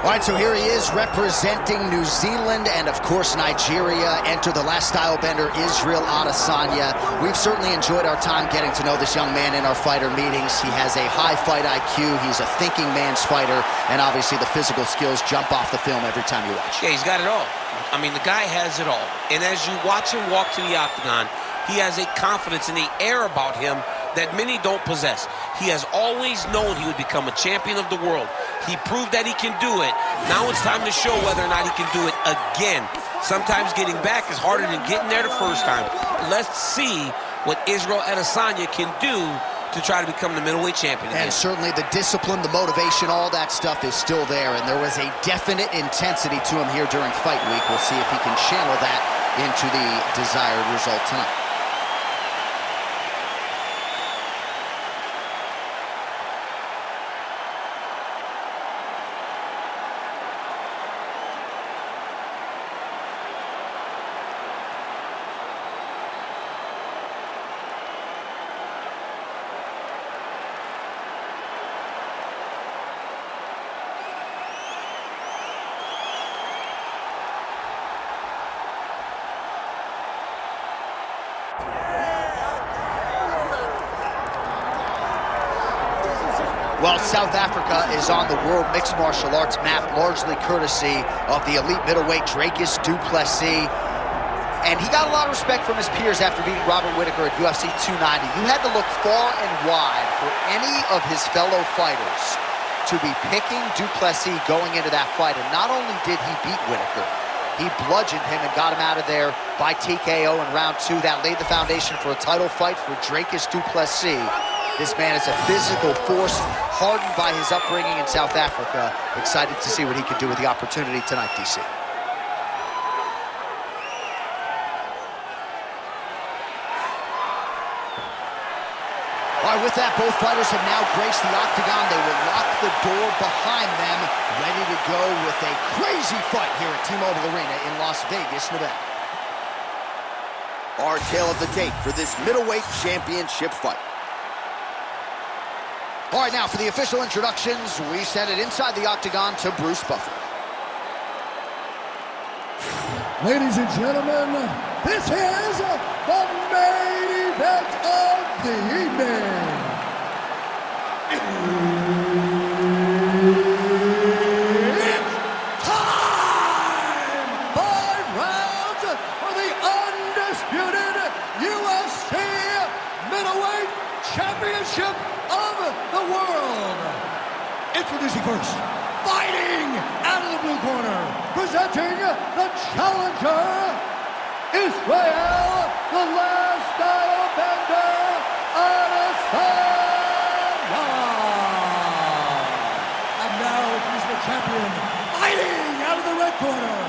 All right, so here he is representing New Zealand and, of course, Nigeria. Enter the last style bender, Israel Adesanya. We've certainly enjoyed our time getting to know this young man in our fighter meetings. He has a high fight IQ. He's a thinking man's fighter. And obviously the physical skills jump off the film every time you watch. Yeah, he's got it all. I mean, the guy has it all. And as you watch him walk to the octagon, he has a confidence and the air about him that many don't possess. He has always known he would become a champion of the world. He proved that he can do it. Now it's time to show whether or not he can do it again. Sometimes getting back is harder than getting there the first time. Let's see what Israel Adesanya can do to try to become the middleweight champion again. And certainly the discipline, the motivation, all that stuff is still there. And there was a definite intensity to him here during fight week. We'll see if he can channel that into the desired result tonight. Well, South Africa is on the World Mixed Martial Arts map, largely courtesy of the elite middleweight Dricus du Plessis. And he got a lot of respect from his peers after beating Robert Whittaker at UFC 290. You had to look far and wide for any of his fellow fighters to be picking du Plessis going into that fight. And not only did he beat Whittaker, he bludgeoned him and got him out of there by TKO in round 2. That laid the foundation for a title fight for Dricus du Plessis. This man is a physical force, hardened by his upbringing in South Africa. Excited to see what he can do with the opportunity tonight, DC. All right, with that, both fighters have now graced the octagon. They will lock the door behind them, ready to go with a crazy fight here at T-Mobile Arena in Las Vegas, Nevada. Our tale of the tape for this middleweight championship fight. All right, now for the official introductions, we send it inside the octagon to Bruce Buffer. Ladies and gentlemen, this is the main event of the evening. It's time! 5 rounds for the undisputed UFC middleweight championship of the world. Introducing first, fighting out of the blue corner, presenting the challenger, Israel, the last style bender, Adesanya. And now introducing the champion, fighting out of the red corner,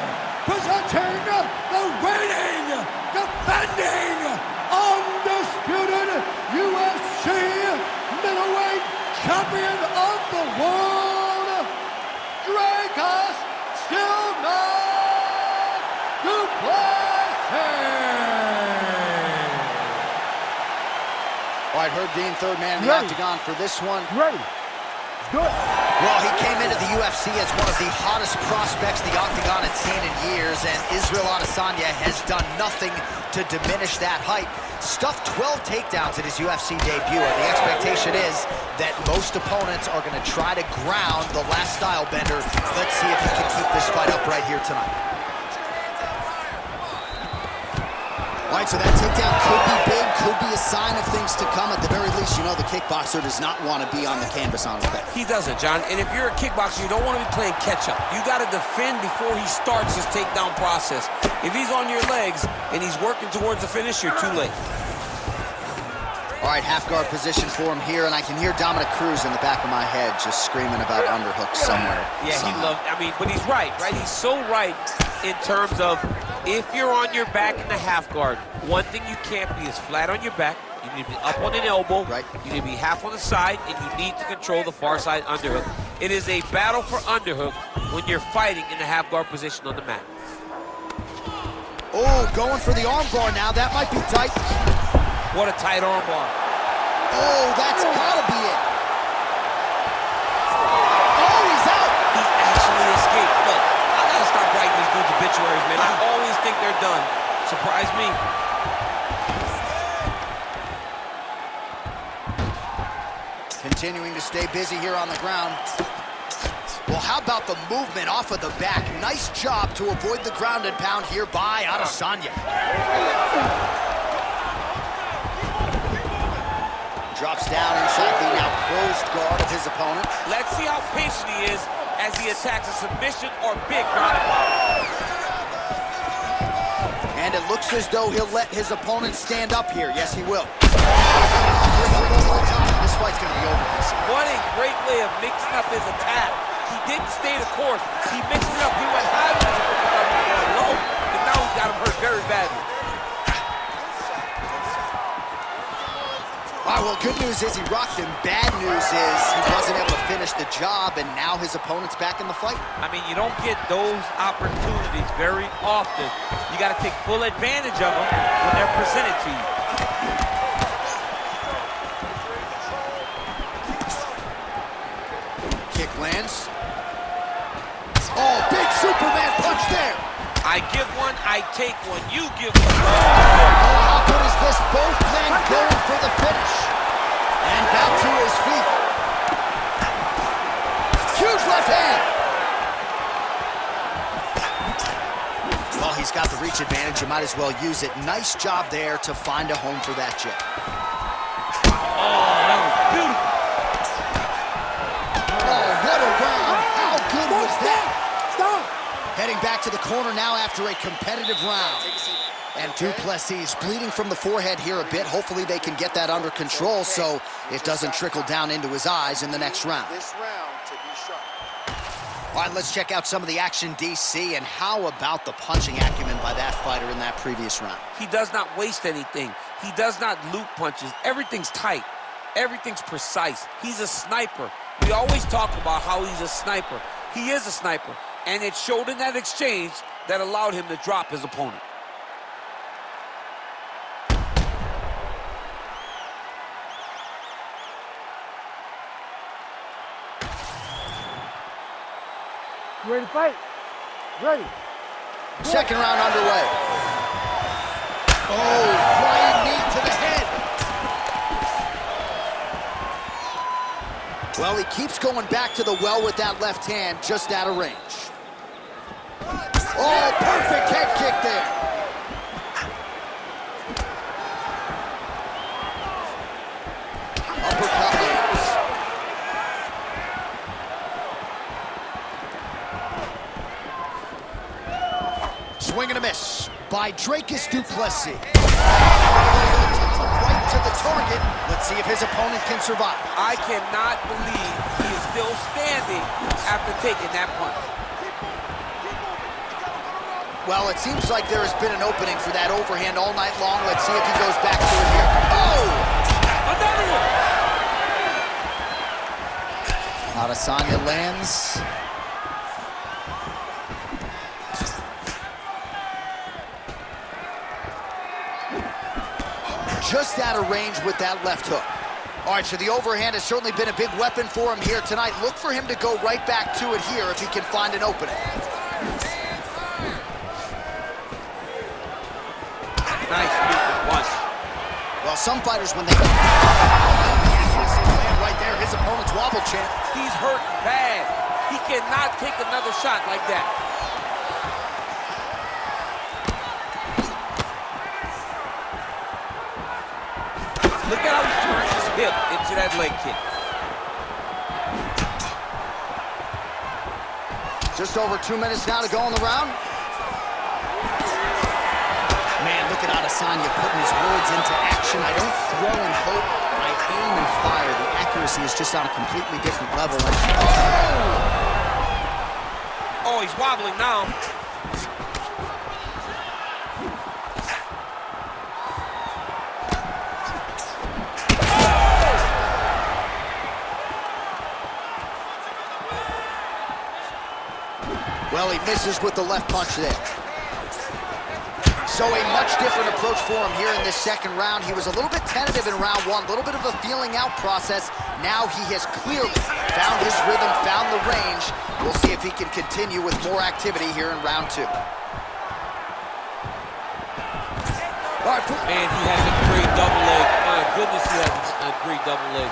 presenting the reigning, defending, undisputed UFC middleweight champion of the world, Dricus du Plessis. All right, Herb Dean, third man in the octagon for this one. Ready. Good. Well, he came into the UFC as one of the hottest prospects the octagon had seen in years, and Israel Adesanya has done nothing to diminish that hype. Stuffed 12 takedowns in his UFC debut, and the expectation is that most opponents are going to try to ground the last style bender. Let's see if he can keep this fight up right here tonight. All right, so that takedown could be big, could be a sign of things to come. At the very least, you know the kickboxer does not want to be on the canvas on his back. He doesn't, John. And if you're a kickboxer, you don't want to be playing catch-up. You got to defend before he starts his takedown process. If he's on your legs and he's working towards the finish, you're too late. All right, half guard position for him here, and I can hear Dominic Cruz in the back of my head just screaming about underhooks somewhere. Yeah, he loved, I mean, but he's right? He's so right in terms of if you're on your back in the half guard, one thing you can't be is flat on your back. You need to be up on an elbow. Right. You need to be half on the side, and you need to control the far side underhook. It is a battle for underhook when you're fighting in the half guard position on the mat. Oh, going for the arm bar now. That might be tight. What a tight arm bar. Oh, that's gotta be it. Oh, he's out. He actually escaped. obituaries, man. I always think they're done. Surprise me. Continuing to stay busy here on the ground. Well, how about the movement off of the back? Nice job to avoid the ground and pound here by Adesanya. Drops down inside the now closed guard of his opponent. Let's see how patient he is as he attacks a submission or big ground and pound. And it looks as though he'll let his opponent stand up here. Yes, he will. This fight's going to be over. What a great way of mixing up his attack. He didn't stay the course. He mixed it up. He went high with it, low, and now he's got him hurt very badly. All right, well, good news is he rocked him. Bad news is he wasn't able to finish the job, and now his opponent's back in the fight. I mean, you don't get those opportunities very often. You got to take full advantage of them when they're presented to you. Kick lands. Oh, big Superman punch there. I give one, I take one. You give one. Oh, how good is this? Both men going for the finish. And back to his feet. Huge left hand. Well, he's got the reach advantage. You might as well use it. Nice job there to find a home for that jab. Oh, that was beautiful. Oh, what a round. How good was that? Stop! Heading back to the corner now after a competitive round. And du Plessis bleeding from the forehead here a bit. Hopefully they can get that under control so it doesn't trickle down into his eyes in the next round. All right, let's check out some of the action, DC, and how about the punching acumen by that fighter in that previous round? He does not waste anything. He does not loop punches. Everything's tight. Everything's precise. He's a sniper. We always talk about how he's a sniper. He is a sniper, and it showed in that exchange that allowed him to drop his opponent. You ready to fight? Ready. Second round underway. Oh, flying knee to the head. Well, he keeps going back to the well with that left hand, just out of range. Oh, perfect head kick there. Uppercut lands. Swing and a miss by Dricus du Plessis. Right to the target. Let's see if his opponent can survive. I cannot believe he is still standing after taking that punch. Well, it seems like there has been an opening for that overhand all night long. Let's see if he goes back to it here. Oh! Another one! Adesanya lands. Just out of range with that left hook. All right, so the overhand has certainly been a big weapon for him here tonight. Look for him to go right back to it here if he can find an opening. Nice movement, once. Well, some fighters, when they right there, his opponent's wobble champ. He's hurt bad. He cannot take another shot like that. Look at how he turns his hip into that leg kick. Just over 2 minutes now to go in the round. Man, look at Adesanya putting his words into action. I don't throw and hope, I aim and fire. The accuracy is just on a completely different level. Oh, he's wobbling now. Well, he misses with the left punch there. So a much different approach for him here in this second round. He was a little bit tentative in round one, a little bit of a feeling out process. Now he has clearly found his rhythm, found the range. We'll see if he can continue with more activity here in round two. All right, man, he has a great double leg. My goodness, he has a great double leg.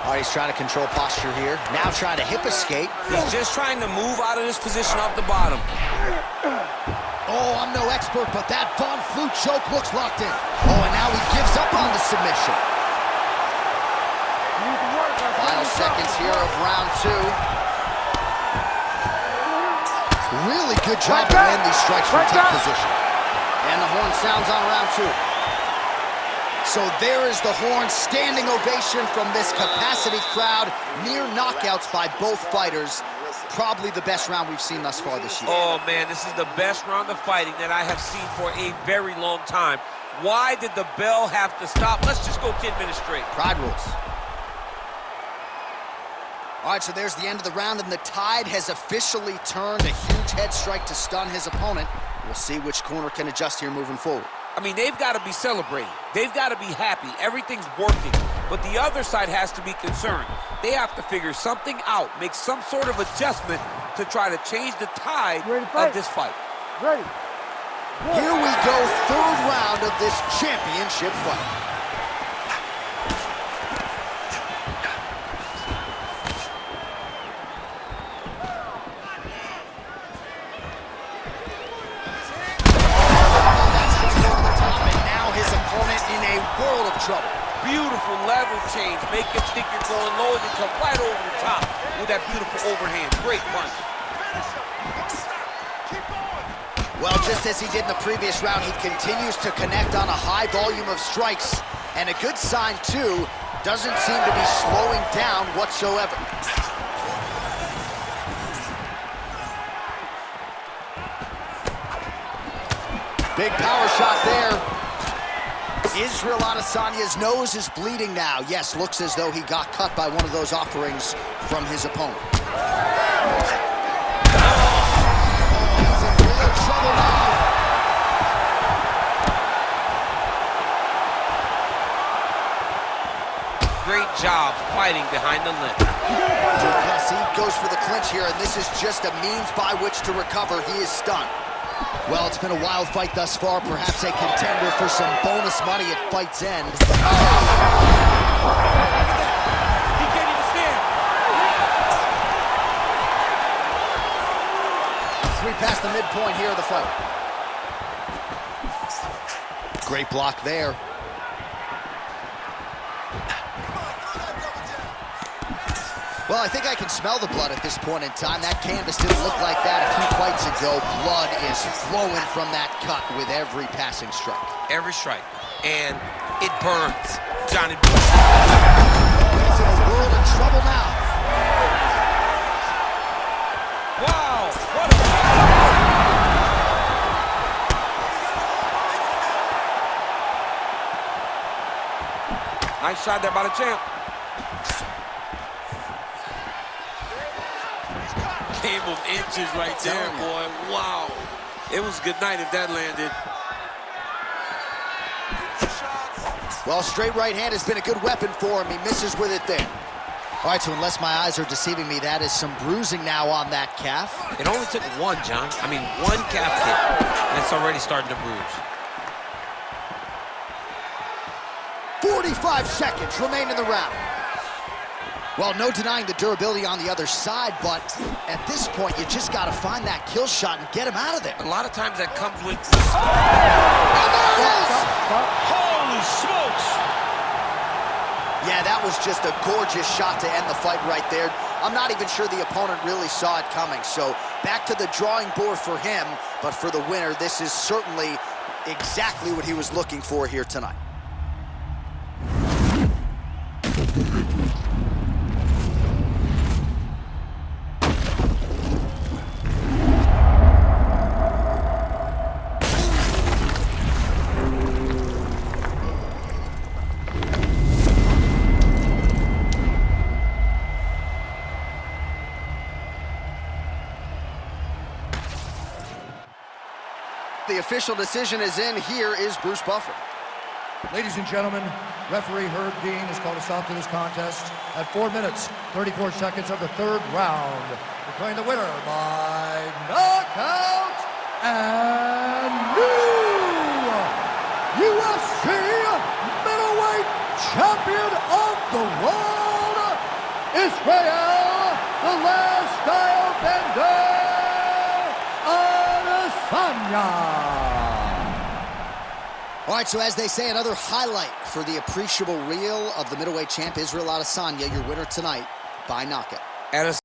All right, he's trying to control posture here. Now trying to hip escape. He's just trying to move out of this position off the bottom. Oh, I'm no expert, but that Von Flue choke looks locked in. Oh, and now he gives up on the submission. Final seconds here of round 2. Really good job to land these strikes from top position. And the horn sounds on round 2. So there is the horn, standing ovation from this capacity crowd. Near knockouts by both fighters. Probably the best round we've seen thus far this year. Oh, man, this is the best round of fighting that I have seen for a very long time. Why did the bell have to stop? Let's just go 10 minutes straight. Pride rules. All right, so there's the end of the round, and the tide has officially turned. A huge head strike to stun his opponent. We'll see which corner can adjust here moving forward. I mean, they've got to be celebrating. They've got to be happy. Everything's working. But the other side has to be concerned. They have to figure something out, make some sort of adjustment to try to change the tide of this fight. Ready. Here we go, third round of this championship fight. World of trouble. Beautiful level change. Make him think you're going low and then come right over the top with that beautiful overhand. Great punch. Well, just as he did in the previous round, he continues to connect on a high volume of strikes. And a good sign, too, doesn't seem to be slowing down whatsoever. Big power shot there. Israel Adesanya's nose is bleeding now. Yes, looks as though he got cut by one of those offerings from his opponent. He's in real trouble now. Great job fighting behind the limb. Du Plessis goes for the clinch here, and this is just a means by which to recover. He is stunned. Well, it's been a wild fight thus far, perhaps a contender for some bonus money at fight's end. He can't even stand. Sweep past the midpoint here of the fight. Great block there. Well, I think I can smell the blood at this point in time. That canvas didn't look like that a few fights ago. Blood is flowing from that cut with every passing strike. Every strike. And it burns. Johnny. He's in a world of trouble now. Wow. What a... Nice shot there by the champ. Game of inches right there, boy. Wow. It was good night if that landed. Well, straight right hand has been a good weapon for him. He misses with it there. All right, so unless my eyes are deceiving me, that is some bruising now on that calf. It only took one, John. I mean, one calf hit, and it's already starting to bruise. 45 seconds remain in the round. Well, no denying the durability on the other side, but at this point, you just got to find that kill shot and get him out of there. A lot of times that comes with... Holy smokes! Yeah, that was just a gorgeous shot to end the fight right there. I'm not even sure the opponent really saw it coming. So back to the drawing board for him, but for the winner, this is certainly exactly what he was looking for here tonight. The official decision is in. Here is Bruce Buffer. Ladies and gentlemen, referee Herb Dean has called a stop to this contest at 4 minutes, 34 seconds of the third round, declaring the winner by knockout and new champion of the world, Israel, the last style bender, Adesanya. All right, so as they say, another highlight for the appreciable reel of the middleweight champ, Israel Adesanya, your winner tonight by knockout. Adesanya